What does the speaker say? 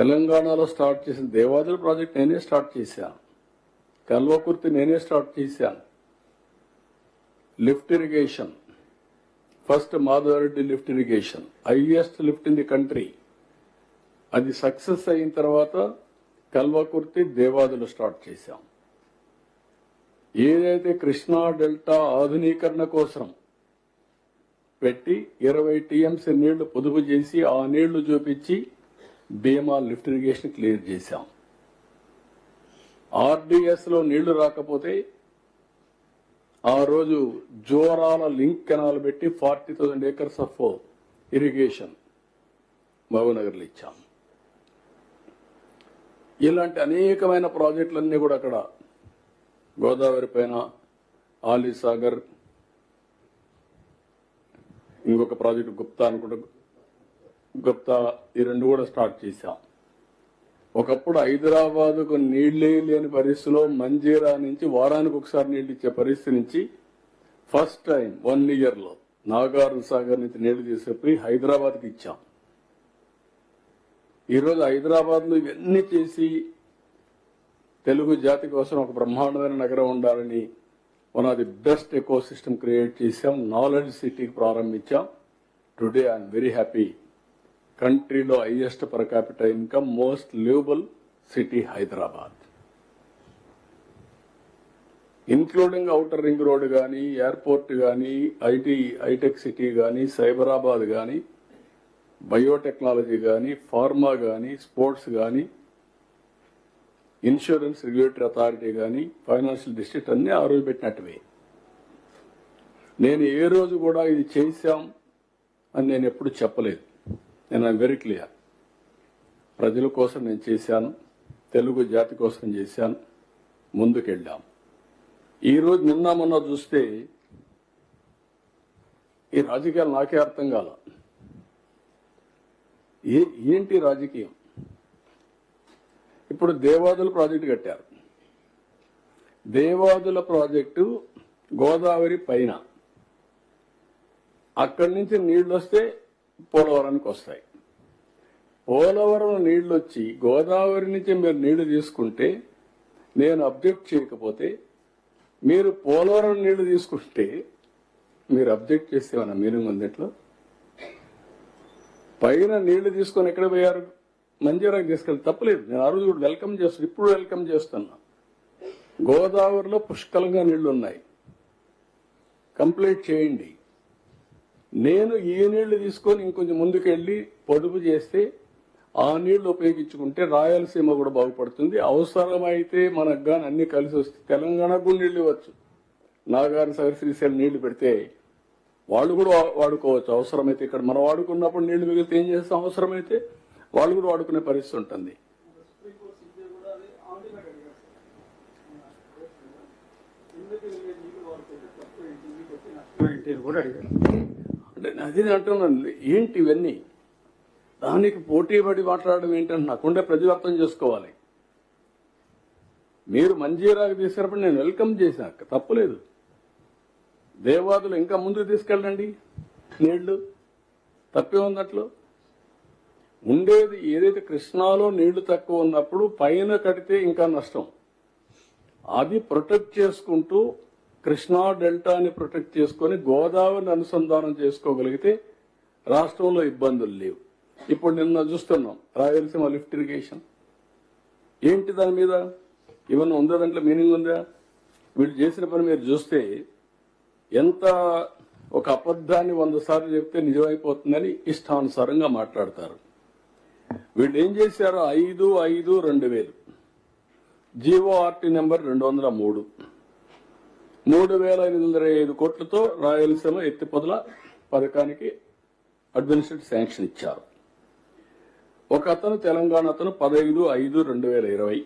తెలంగాణలో స్టార్ట్ చేసిన దేవాదుల ప్రాజెక్ట్ నేనే స్టార్ట్ చేశాను. కల్వకుర్తి నేనే స్టార్ట్ చేశాను. Lift irrigation, first Madhava Reddy lift irrigation, highest lift in the country. అది సక్సెస్ అయిన తర్వాత కల్వకుర్తి దేవాదులు స్టార్ట్ చేశాం. ఏదైతే కృష్ణా డెల్టా ఆధునీకరణ కోసం పెట్టి 20 టీఎంసీ నీళ్లు పొదుపు చేసి ఆ నీళ్లు చూపించి భీమా లిఫ్ట్ ఇరిగేషన్ క్లియర్ చేశాం. ఆర్డీఎస్ లో నీళ్లు రాకపోతే ఆ రోజు జోరాల లింక్ కెనాల్ పెట్టి 40,000 ఏకర్స్ ఆఫ్ ఇరిగేషన్ మహబూబ్నగర్లో ఇచ్చాం. ఇలాంటి అనేకమైన ప్రాజెక్టులన్నీ కూడా అక్కడ గోదావరి పైన ఆలీసాగర్, ఇంకొక ప్రాజెక్టు గుప్తా అనుకుంటా, గుప్తా, ఈ రెండు కూడా స్టార్ట్ చేశాం. ఒకప్పుడు హైదరాబాద్కు నీళ్లే లేని పరిస్థితిలో మంజీరా నుంచి వారానికి ఒకసారి నీళ్లు ఇచ్చే పరిస్థితి నుంచి ఫస్ట్ టైం 1 year లో నాగార్జున సాగర్ నుంచి నీళ్లు తీసుకుపోయి హైదరాబాద్కి ఇచ్చాం. ఈరోజు హైదరాబాద్ లో ఇవన్నీ చేసి తెలుగు జాతి కోసం ఒక బ్రహ్మాండమైన నగరం ఉండాలని one of the best ecosystem create చేశాం. నాలెడ్జ్ సిటీకి ప్రారంభించాం. Today I'm very happy. కంట్రీలో highest per capita income, most livable city Hyderabad, including outer ring road కానీ, ఎయిర్పోర్ట్ కానీ, హైటెక్ సిటీ కానీ, సైబరాబాద్ కానీ, బయోటెక్నాలజీ కానీ, ఫార్మా కానీ, స్పోర్ట్స్ కానీ, ఇన్సూరెన్స్ రెగ్యులేటరీ అథారిటీ కానీ, ఫైనాన్షియల్ డిస్ట్రిక్ట్ అన్ని ఆ రోజు పెట్టినట్టువే. నేను ఏ రోజు కూడా ఇది చేశాం అని నేను ఎప్పుడు చెప్పలేదు. నేను ఐఎమ్ వెరీ క్లియర్. ప్రజల కోసం నేను చేశాను, తెలుగు జాతి కోసం చేశాను, ముందుకెళ్ళాం. ఈరోజు నిన్న మొన్న చూస్తే ఈ రాజకీయాలు నాకే అర్థం కాల. ఏంటి రాజకీయం? ఇప్పుడు దేవాదుల ప్రాజెక్టు కట్టారు. దేవాదుల ప్రాజెక్టు గోదావరి పైన, అక్కడి నుంచి నీళ్లు వస్తే పోలవరానికి వస్తాయి. పోలవరం నీళ్లు వచ్చి గోదావరి నుంచి మీరు నీళ్లు తీసుకుంటే, నేను అబ్జెక్ట్ చేయకపోతే, మీరు పోలవరం నీళ్లు తీసుకుంటే మీరు అబ్జెక్ట్ చేసేవన్నా మీనింగ్ ఉంది? ఇట్లా పైన నీళ్లు తీసుకొని ఎక్కడ పోయారు? మంజీరాకి తీసుకెళ్ళి తప్పలేదు. నేను ఆ రోజు కూడా వెల్కమ్ చేస్తాను, ఇప్పుడు వెల్కమ్ చేస్తున్నా. గోదావరిలో పుష్కలంగా నీళ్లు ఉన్నాయి, కంప్లీట్ చేయండి. నేను ఈ నీళ్లు తీసుకొని ఇంకొంచెం ముందుకెళ్లి పొదుపు చేస్తే ఆ నీళ్లు ఉపయోగించుకుంటే రాయలసీమ కూడా బాగుపడుతుంది. అవసరమైతే మనకు గాని అన్ని కలిసి వస్తే తెలంగాణకు కూడా నీళ్లు ఇవ్వచ్చు. నాగార్జున సాగర్, శ్రీశైలం నీళ్లు పెడితే వాళ్ళు కూడా వాడుకోవచ్చు. అవసరమైతే ఇక్కడ మనం వాడుకున్నప్పుడు నీళ్లు మిగిలితే ఏం చేస్తాం? అవసరమైతే వాళ్ళు కూడా వాడుకునే పరిస్థితి ఉంటుంది. అంటే అది అంటున్నాను, ఏంటి ఇవన్నీ? దానికి పోటీ పడి మాట్లాడడం ఏంటంటే నాకుండే ప్రజలు అర్థం చేసుకోవాలి. మీరు మంజీరాకు తీసుకున్నప్పుడు నేను వెల్కమ్ చేశాక తప్పులేదు. దేవాదులు ఇంకా ముందుకు తీసుకెళ్ళండి నీళ్లు, తప్పే ఉన్నట్లు. ఉండేది ఏదైతే కృష్ణాలో నీళ్లు తక్కువ ఉన్నప్పుడు పైన కడితే ఇంకా నష్టం. అది ప్రొటెక్ట్ చేసుకుంటూ కృష్ణా డెల్టాని ప్రొటెక్ట్ చేసుకుని గోదావరిని అనుసంధానం చేసుకోగలిగితే రాష్ట్రంలో ఇబ్బందులు లేవు. ఇప్పుడు నిన్న చూస్తున్నాం రాయలసీమ లిఫ్ట్ ఇరిగేషన్. ఏంటి దాని మీద ఏమన్నా ఉందా? దాంట్లో మీనింగ్ ఉందా? వీళ్ళు చేసిన పని మీరు చూస్తే ఎంత ఒక అబద్ధాన్ని 100 సార్లు చెప్తే నిజమైపోతుందని ఇష్టానుసారంగా మాట్లాడతారు. వీళ్ళు ఏం చేశారు? 5/5/2000 జీవోఆర్టీ నెంబర్ 203 3,525 కోట్లతో రాయలసీమ ఎత్తిపోతల పథకానికి అడ్మినిస్ట్రేటివ్ శాంక్షన్ ఇచ్చారు. ఒక అతను తెలంగాణ అతను 15/5/2020